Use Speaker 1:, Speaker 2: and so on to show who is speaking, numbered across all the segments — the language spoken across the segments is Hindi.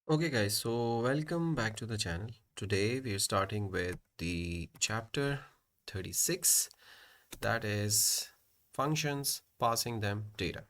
Speaker 1: Okay, guys, so welcome back to the channel. Today we are starting with the chapter 36, that is functions, passing them data.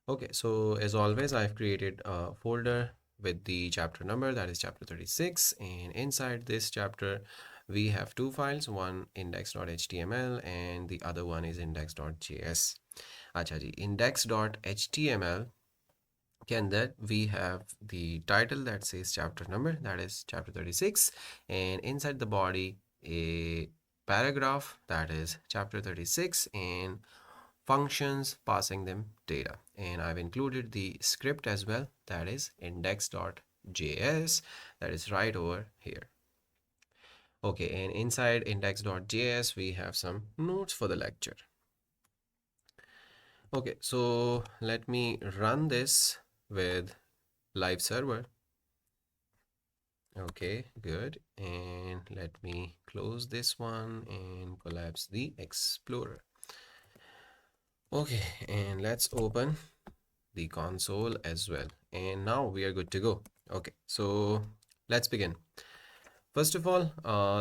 Speaker 1: Okay, so as always, I've created a folder with the chapter number, that is chapter 36, and inside this chapter we have two files, one index.html and the other one is index.js. अच्छा जी, index.html के अंदर we have the title that says chapter number, that is chapter 36, and inside the body a paragraph that is chapter 36 and functions passing them data, and I've included the script as well, that is index.js, that is right over here. Okay, and inside index.js we have some notes for the lecture. Okay, so let me run this with live server. Okay, good. And let me close this one and collapse the Explorer. Okay, and let's open the console as well. And now we are good to go. Okay, so let's begin. First of all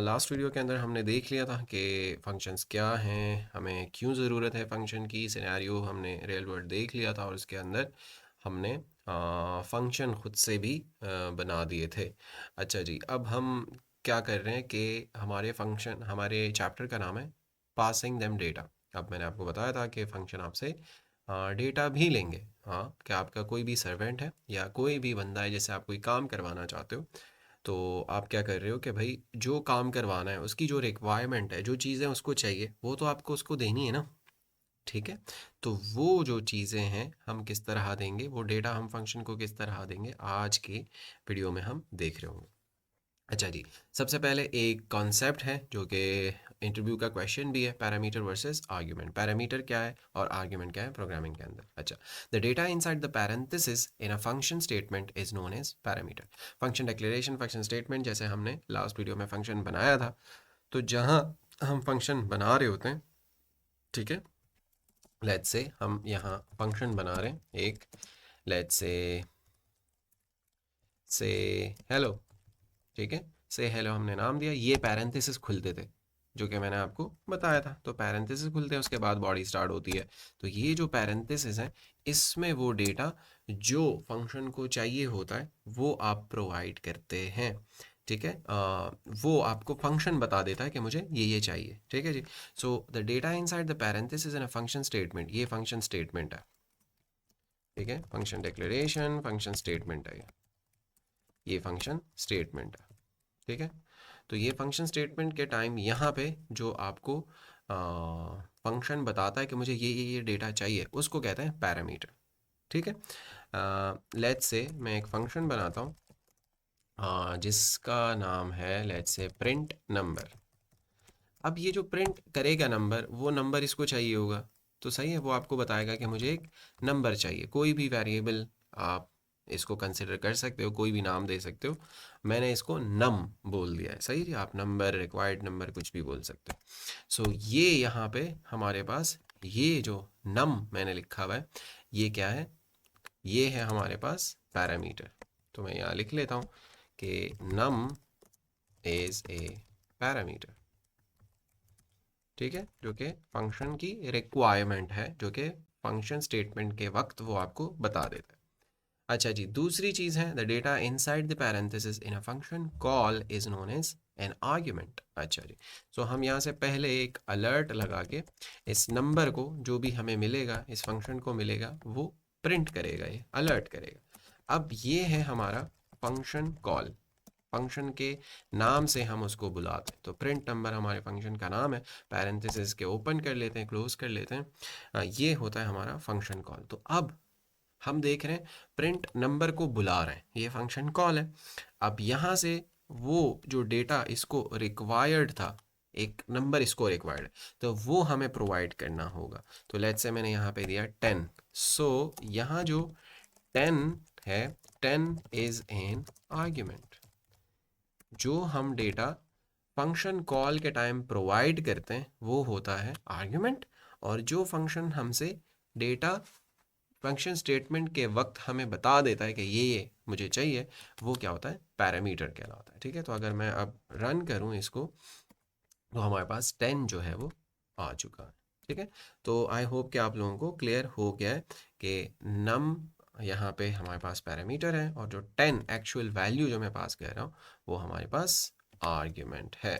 Speaker 1: last video के अंदर हमने देख लिया था कि फंक्शंस क्या हैं, हमें क्यों ज़रूरत है फंक्शन की, सिनेरियो हमने रियल वर्ल्ड देख लिया था और उसके अंदर हमने फंक्शन खुद से भी बना दिए थे। अच्छा जी, अब हम क्या कर रहे हैं कि हमारे फंक्शन, हमारे चैप्टर का नाम है पासिंग देम डेटा। अब मैंने आपको बताया था कि फंक्शन आपसे डेटा भी लेंगे। हाँ, कि आपका कोई भी सर्वेंट है या कोई भी बंदा है जैसे आप कोई काम करवाना चाहते हो, तो आप क्या कर रहे हो कि भाई जो काम करवाना है उसकी जो रिक्वायरमेंट है, जो चीज़ें उसको चाहिए, वो तो आपको उसको देनी है ना। ठीक है, तो वो जो चीज़ें हैं हम किस तरह देंगे, वो डेटा हम फंक्शन को किस तरह देंगे, आज के वीडियो में हम देख रहे होंगे। अच्छा जी, सबसे पहले एक कॉन्सेप्ट है जो कि इंटरव्यू का क्वेश्चन भी है, पैरामीटर वर्सेस आर्ग्यूमेंट। पैरामीटर क्या है और आर्ग्यूमेंट क्या है प्रोग्रामिंग के अंदर। अच्छा, the data inside the parenthesis in a function statement is known as parameter. Function declaration, function statement, जैसे हमने लास्ट वीडियो में फंक्शन बनाया था, तो जहाँ हम फंक्शन बना रहे होते हैं, ठीक है, लेट्स से हम यहाँ फंक्शन बना रहे हैं एक, लेट्स से हेलो, ठीक है, से हेलो हमने नाम दिया, ये पैरेंथेसिस खुलते थे जो कि मैंने आपको बताया था। तो पैरेंथेसिस खुलते हैं, उसके बाद बॉडी स्टार्ट होती है। तो ये जो पैरेंथेसिस है, इसमें वो डेटा जो फंक्शन को चाहिए होता है वो आप प्रोवाइड करते हैं। ठीक है, वो आपको फंक्शन बता देता है कि मुझे ये चाहिए। ठीक है जी, so the data inside the parenthesis in a function statement, ये फंक्शन स्टेटमेंट है। ठीक है, फंक्शन डिक्लेरेशन, फंक्शन स्टेटमेंट है, ये फंक्शन स्टेटमेंट है। ठीक है, तो ये फंक्शन स्टेटमेंट के टाइम यहाँ पे जो आपको फंक्शन बताता है कि मुझे ये डेटा चाहिए, उसको कहते हैं पैरामीटर। ठीक है, लेट्स से मैं एक फंक्शन बनाता हूँ जिसका नाम है लेट्स से प्रिंट नंबर। अब ये जो प्रिंट करेगा नंबर, वो नंबर इसको चाहिए होगा, तो सही है, वो आपको बताएगा कि मुझे एक नंबर चाहिए। कोई भी वेरिएबल आप इसको कंसिडर कर सकते हो, कोई भी नाम दे सकते हो। मैंने इसको नम बोल दिया है, सही है, आप नंबर, रिक्वायर्ड नंबर कुछ भी बोल सकते हो। सो ये यहाँ पे हमारे पास ये जो नम मैंने लिखा हुआ है, ये क्या है, ये है हमारे पास पैरामीटर। तो मैं यहाँ लिख लेता हूँ कि नम इज़ ए पैरामीटर। ठीक है, जो कि फंक्शन की रिक्वायरमेंट है, जो कि फंक्शन स्टेटमेंट के वक्त वो आपको बता देता है। अच्छा जी, दूसरी चीज़ है the data inside the parenthesis in a function call is known as an argument. अच्छा जी, सो हम यहाँ से पहले एक अलर्ट लगा के इस नंबर को, जो भी हमें मिलेगा, इस फंक्शन को मिलेगा, वो प्रिंट करेगा, ये अलर्ट करेगा। अब ये है हमारा फंक्शन कॉल, फंक्शन के नाम से हम उसको बुलाते हैं। तो प्रिंट नंबर हमारे फंक्शन का नाम है, पैरेंथेसिस के ओपन कर लेते हैं, क्लोज कर लेते हैं, ये होता है हमारा फंक्शन कॉल। तो अब हम देख रहे हैं प्रिंट नंबर को बुला रहे हैं, ये फंक्शन कॉल है। अब यहाँ से वो जो डेटा इसको रिक्वायर्ड था, एक नंबर इसको रिक्वायर्ड है, तो वो हमें प्रोवाइड करना होगा। तो लेट्स से मैंने यहाँ पे दिया 10, सो यहाँ जो 10 है, 10 इज एन आर्ग्यूमेंट। जो हम डेटा फंक्शन कॉल के टाइम प्रोवाइड करते हैं वो होता है आर्ग्यूमेंट, और जो फंक्शन हमसे डेटा फंक्शन स्टेटमेंट के वक्त हमें बता देता है कि ये मुझे चाहिए, वो क्या होता है, पैरामीटर कहलाता है। ठीक है, तो अगर मैं अब रन करूँ इसको तो हमारे पास 10 जो है वो आ चुका है। ठीक है, तो आई होप कि आप लोगों को क्लियर हो गया है कि नम यहाँ पे हमारे पास पैरामीटर है और जो 10 एक्चुअल वैल्यू जो मैं पास कर रहा हूँ वो हमारे पास आर्ग्यूमेंट है।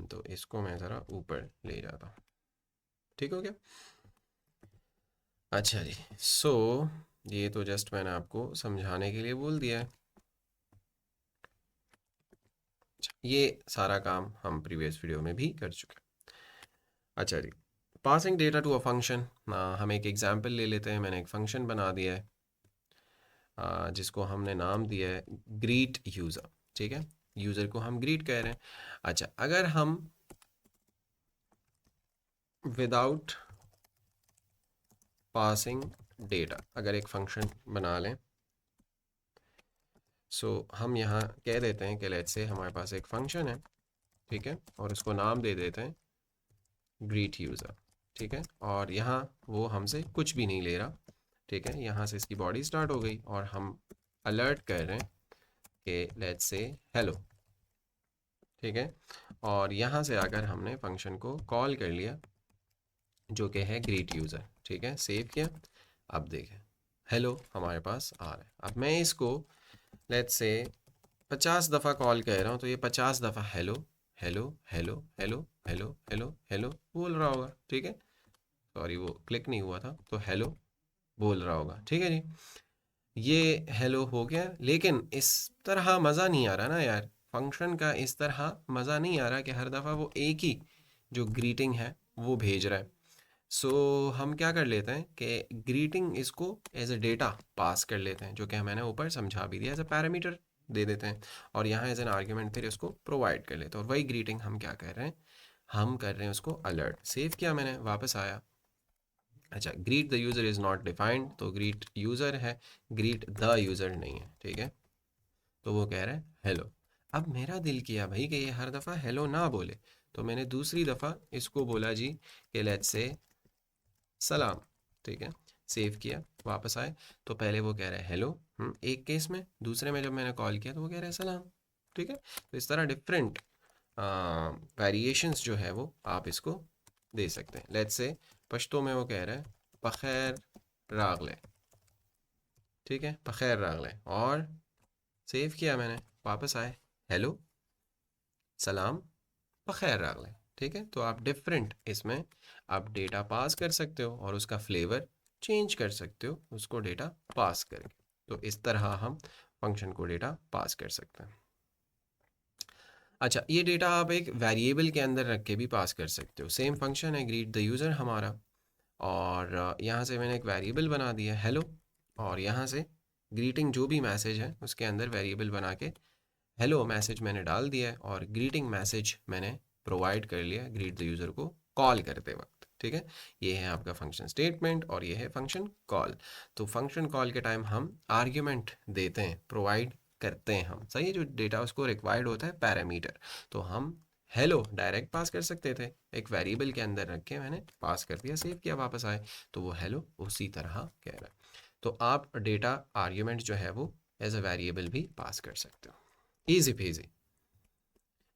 Speaker 1: तो इसको मैं ज़रा ऊपर ले जाता हूँ। ठीक हो गया? अच्छा जी, सो ये तो जस्ट मैंने आपको समझाने के लिए बोल दिया है। ये सारा काम हम प्रीवियस वीडियो में भी कर चुके हैं। अच्छा जी, passing data to a function, हम एक एग्जांपल ले लेते हैं। मैंने एक फंक्शन बना दिया है जिसको हमने नाम दिया है ग्रीट यूज़र। ठीक है, यूज़र को हम ग्रीट कह रहे हैं। अच्छा, अगर हम विदाउट पासिंग डेटा अगर एक फंक्शन बना लें, सो हम यहाँ कह देते हैं कि लेट्स से हमारे पास एक फंक्शन है, ठीक है, और उसको नाम दे देते हैं ग्रीट यूज़र। ठीक है, और यहाँ वो हमसे कुछ भी नहीं ले रहा। ठीक है, यहाँ से इसकी बॉडी स्टार्ट हो गई और हम अलर्ट कर रहे हैं कि लेट्स से हेलो। ठीक है, और यहाँ से आकर हमने फंक्शन को कॉल कर लिया जो कि है ग्रीट यूज़र। ठीक है, सेव किया। अब देखें हेलो हमारे पास आ रहा है। अब मैं इसको लेट्स से 50 दफ़ा कॉल कर रहा हूँ तो ये 50 दफ़ा hello hello hello hello hello hello hello बोल रहा होगा। ठीक है, सॉरी वो क्लिक नहीं हुआ था, तो हेलो बोल रहा होगा। ठीक है जी, ये हेलो हो गया। लेकिन इस तरह मज़ा नहीं आ रहा ना यार, फंक्शन का इस तरह मज़ा नहीं आ रहा कि हर दफ़ा वो एक ही जो ग्रीटिंग है वो भेज रहा है। सो हम क्या कर लेते हैं कि ग्रीटिंग इसको एज अ डेटा पास कर लेते हैं, जो कि मैंने ऊपर समझा भी दिया, एज अ पैरामीटर दे देते हैं और यहाँ एज एन आर्ग्यूमेंट फिर इसको प्रोवाइड कर लेते हैं। और वही ग्रीटिंग हम क्या कर रहे हैं, हम कर रहे हैं उसको अलर्ट। सेव किया मैंने, वापस आया। अच्छा, greet the user is not defined, तो ग्रीट यूज़र है, ग्रीट द यूज़र नहीं है। ठीक है, तो वो कह रहा है हेलो। अब मेरा दिल किया भाई कि ये हर दफ़ा हेलो ना बोले, तो मैंने दूसरी दफ़ा इसको बोला जी कि लेट्स से सलाम। ठीक है, सेव किया, वापस आए तो पहले वो कह रहा है हेलो एक केस में, दूसरे में जब मैंने कॉल किया तो वो कह रहा है सलाम। ठीक है, तो इस तरह डिफरेंट वेरिएशंस जो है वो आप इसको दे सकते हैं। लेट्स से पश्तो में वो कह रहा है पखैर रागले। ठीक है, पखैर रागले, और सेव किया मैंने, वापस आए हेलो सलाम पखैर रागले। ठीक है, तो आप डिफरेंट इसमें आप डेटा पास कर सकते हो और उसका फ्लेवर चेंज कर सकते हो उसको डेटा पास करके। तो इस तरह हम फंक्शन को डेटा पास कर सकते हैं। अच्छा, ये डेटा आप एक वेरिएबल के अंदर रख के भी पास कर सकते हो। सेम फंक्शन है ग्रीट द यूज़र हमारा, और यहाँ से मैंने एक वेरिएबल बना दिया हेलो, और यहाँ से ग्रीटिंग जो भी मैसेज है उसके अंदर वेरिएबल बना के हेलो मैसेज मैंने डाल दिया है और ग्रीटिंग मैसेज मैंने प्रोवाइड कर लिया ग्रीट द यूज़र को कॉल करते वक्त। ठीक है, ये है आपका फंक्शन स्टेटमेंट और ये है फंक्शन कॉल। तो फंक्शन कॉल के टाइम हम आर्ग्यूमेंट देते हैं, प्रोवाइड करते हैं हम, सही है, जो डेटा उसको रिक्वायर्ड होता है पैरामीटर। तो हम हेलो डायरेक्ट पास कर सकते थे, एक वेरिएबल के अंदर रख के मैंने पास कर दिया, सेव किया, वापस आए तो वो हेलो उसी तरह कह रहा है। तो आप डेटा आर्ग्यूमेंट जो है वो एज अ वेरिएबल भी पास कर सकते हो। ईजी पेजी,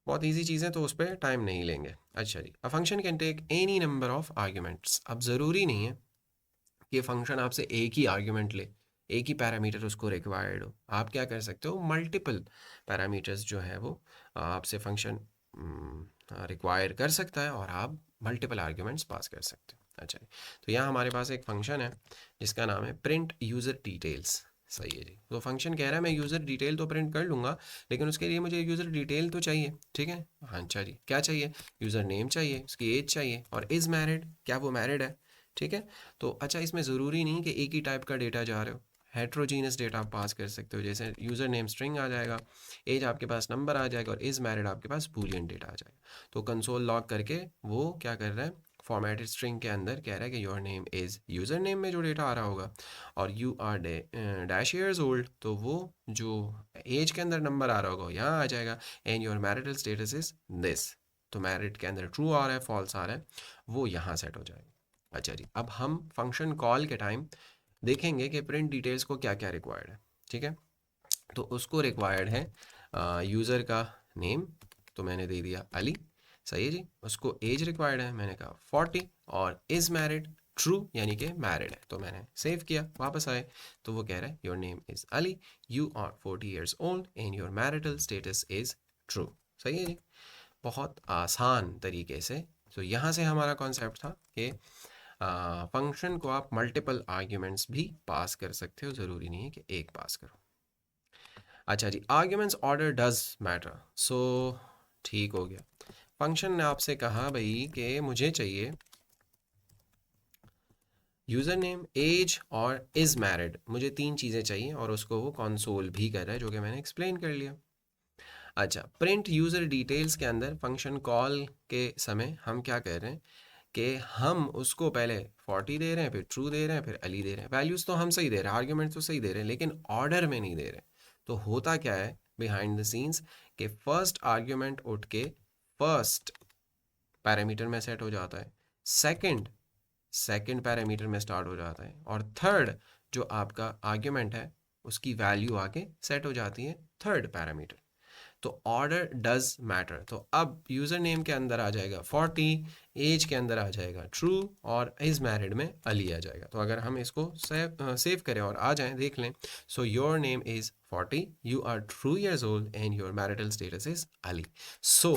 Speaker 1: बहुत ईजी चीज़ है, तो उस पर टाइम नहीं लेंगे। अच्छा जी, a function can take any number of arguments. अब ज़रूरी नहीं है कि फंक्शन आपसे एक ही आर्ग्यूमेंट ले, एक ही पैरामीटर उसको रिक्वायर्ड हो। आप क्या कर सकते हो, मल्टीपल पैरामीटर्स जो है वो आपसे फंक्शन रिक्वायर कर सकता है और आप मल्टीपल आर्ग्यूमेंट्स पास कर सकते हो। अच्छा, तो यहाँ हमारे पास एक फंक्शन है जिसका नाम है प्रिंट यूज़र डिटेल्स। सही है जी, तो फंक्शन कह रहा है मैं यूज़र डिटेल तो प्रिंट कर लूँगा, लेकिन उसके लिए मुझे यूज़र डिटेल तो चाहिए। ठीक है, हाँ अच्छा जी, क्या चाहिए, यूज़र नेम चाहिए, उसकी एज चाहिए, और इज़ मैरिड, क्या वो मैरिड है। ठीक है, तो अच्छा इसमें ज़रूरी नहीं कि एक ही टाइप का डेटा जा रहे हो, हेट्रोजीनस डेटा आप पास कर सकते हो। जैसे यूज़र नेम स्ट्रिंग आ जाएगा, एज आपके पास नंबर आ जाएगा, और इज़ मैरिड आपके पास बूलियन डेटा आ जाएगा। तो कंसोल लॉग करके वो क्या कर रहा है, फॉर्मेटेड स्ट्रिंग के अंदर कह रहा है कि your name is user name में जो डेटा आ रहा होगा, और you are dash years old, तो वो जो एज के अंदर नंबर आ रहा होगा यहाँ आ जाएगा, and your marital status is this. तो मैरिड के अंदर ट्रू आ रहा है, फॉल्स आ रहा है, वो यहाँ सेट हो जाएगा। अच्छा जी, अब हम फंक्शन कॉल के टाइम देखेंगे कि प्रिंट डिटेल्स को क्या क्या रिक्वायर्ड है। ठीक है, तो उसको रिक्वायर्ड है यूज़र का नेम, तो मैंने दे दिया अली। सही है जी। उसको एज रिक्वायर्ड है, मैंने कहा 40, और इज़ मैरिड, ट्रू यानी कि मैरिड है, तो मैंने सेव किया। वापस आए तो वो कह रहा है your name is Ali, you are 40 years old and your marital status is true. सही है जी, बहुत आसान तरीके से। तो यहाँ से हमारा कॉन्सेप्ट था कि फंक्शन को आप मल्टीपल आर्ग्यूमेंट्स भी पास कर सकते हो, ज़रूरी नहीं है कि एक पास करो। अच्छा जी, आर्ग्यूमेंट्स ऑर्डर डज मैटर। सो ठीक हो गया। फंक्शन ने आपसे कहा भाई कि मुझे चाहिए यूज़र नेम, एज और इज़ मैरिड, मुझे तीन चीज़ें चाहिए, और उसको वो कंसोल भी कर रहा है, जो कि मैंने एक्सप्लेन कर लिया। अच्छा, प्रिंट यूज़र डिटेल्स के अंदर फंक्शन कॉल के समय हम क्या कर रहे हैं कि हम उसको पहले 40 दे रहे हैं, फिर ट्रू दे रहे हैं, फिर अली दे रहे हैं। वैल्यूज़ तो हम सही दे रहे हैं, आर्ग्यूमेंट तो सही दे रहे हैं, लेकिन ऑर्डर में नहीं दे रहे। तो होता क्या है बिहाइंड द सीन्स कि फर्स्ट आर्ग्यूमेंट उठ के फर्स्ट पैरामीटर में सेट हो जाता है, सेकंड सेकंड पैरामीटर में स्टार्ट हो जाता है, और थर्ड जो आपका आर्ग्यूमेंट है उसकी वैल्यू आके सेट हो जाती है थर्ड पैरामीटर। तो ऑर्डर डज मैटर। तो अब यूज़र नेम के अंदर आ जाएगा 40, एज के अंदर आ जाएगा ट्रू, और इज़ मैरिड में अली आ जाएगा। तो अगर हम इसको सेव करें और आ जाएं, देख लें। So your name is 40, you are true years old and your marital status is Ali. So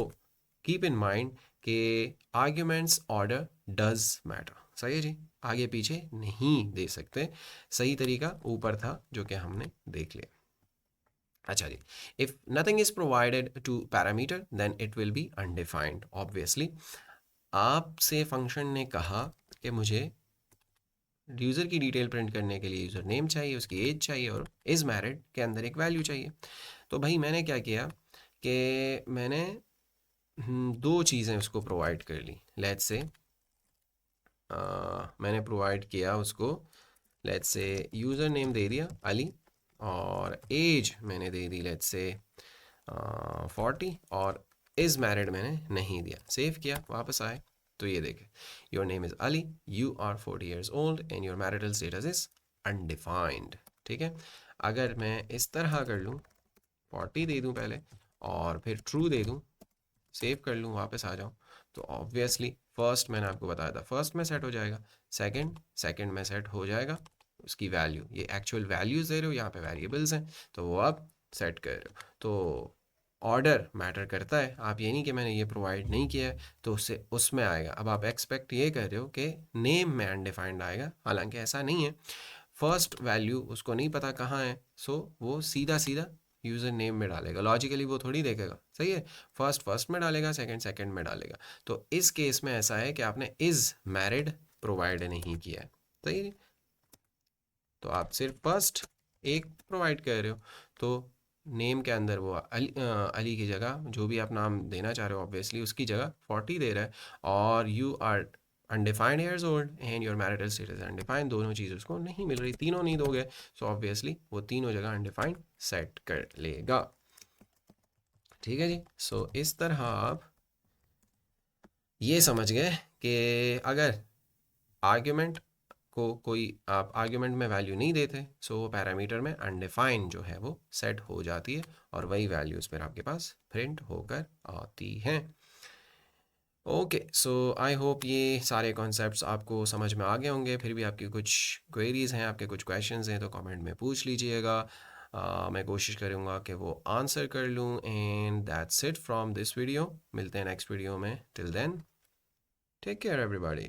Speaker 1: keep in mind के आर्ग्यूमेंट्स ऑर्डर डज मैटर। सही है जी, आगे पीछे नहीं दे सकते। सही तरीका ऊपर था जो कि हमने देख लिया। अच्छा जी, if nothing is provided to parameter then it will be undefined. Obviously आपसे फंक्शन ने कहा कि मुझे यूज़र की डिटेल प्रिंट करने के लिए यूज़र नेम चाहिए, उसकी एज चाहिए, और इज़ मैरिड के अंदर एक वैल्यू चाहिए। तो भाई मैंने क्या किया कि मैंने दो चीज़ें उसको प्रोवाइड कर ली। लेट्स से मैंने प्रोवाइड किया उसको, लेट्स से यूज़र नेम दे दिया अली, और एज मैंने दे दी लेट्स से 40, और इज़ मैरिड मैंने नहीं दिया। सेव किया, वापस आए तो ये देखें, your name is Ali, you are 40 years old and your marital status is undefined. ठीक है, अगर मैं इस तरह कर लूँ, 40 दे दूँ पहले और फिर ट्रू दे दूँ, सेव कर लूँ, वापस आ जाऊँ, तो ऑब्वियसली फर्स्ट मैंने आपको बताया था फर्स्ट में सेट हो जाएगा, सेकंड सेकंड में सेट हो जाएगा। उसकी वैल्यू, ये एक्चुअल वैल्यूज़ दे रहे हो, यहाँ पे वेरिएबल्स हैं, तो वो आप सेट कर रहे हो। तो ऑर्डर मैटर करता है। आप ये नहीं कि मैंने ये प्रोवाइड नहीं किया है तो उससे उसमें आएगा। अब आप एक्सपेक्ट ये कर रहे हो कि नेम में अनडिफाइंड आएगा, हालांकि ऐसा नहीं है। फर्स्ट वैल्यू उसको नहीं पता कहाँ है, सो वो सीधा सीधा यूज़र नेम में डालेगा। लॉजिकली वो थोड़ी देखेगा, सही है, फर्स्ट फर्स्ट में डालेगा, सेकंड सेकंड में डालेगा। तो इस केस में ऐसा है कि आपने इज़ मैरिड प्रोवाइड नहीं किया है, सही है। तो आप सिर्फ फर्स्ट एक प्रोवाइड कर रहे हो, तो नेम के अंदर वो अली की जगह जो भी आप नाम देना चाह रहे हो ऑब्वियसली उसकी जगह 40 दे रहा है, और you are undefined years old and your marital status undefined, दोनों चीज़ उसको नहीं मिल रही, तीनों नहीं दोगे, सो ऑब्वियसली वो तीनों जगह अनडिफाइंड सेट कर लेगा। ठीक है जी, सो इस तरह आप ये समझ गए कि अगर आर्ग्यूमेंट को कोई आप आर्ग्यूमेंट में वैल्यू नहीं देते, सो वो पैरामीटर में अनडिफाइंड जो है वो सेट हो जाती है, और वही वैल्यूज़ फिर आपके पास प्रिंट होकर आती हैं। ओके, सो आई होप ये सारे कॉन्सेप्ट्स आपको समझ में आ गए होंगे। फिर भी आपकी कुछ क्वेरीज़ हैं, आपके कुछ क्वेश्चंस हैं, तो कमेंट में पूछ लीजिएगा। मैं कोशिश करूँगा कि वो आंसर कर लूँ। And that's it from this video. मिलते हैं नेक्स्ट वीडियो में। Till then take care everybody.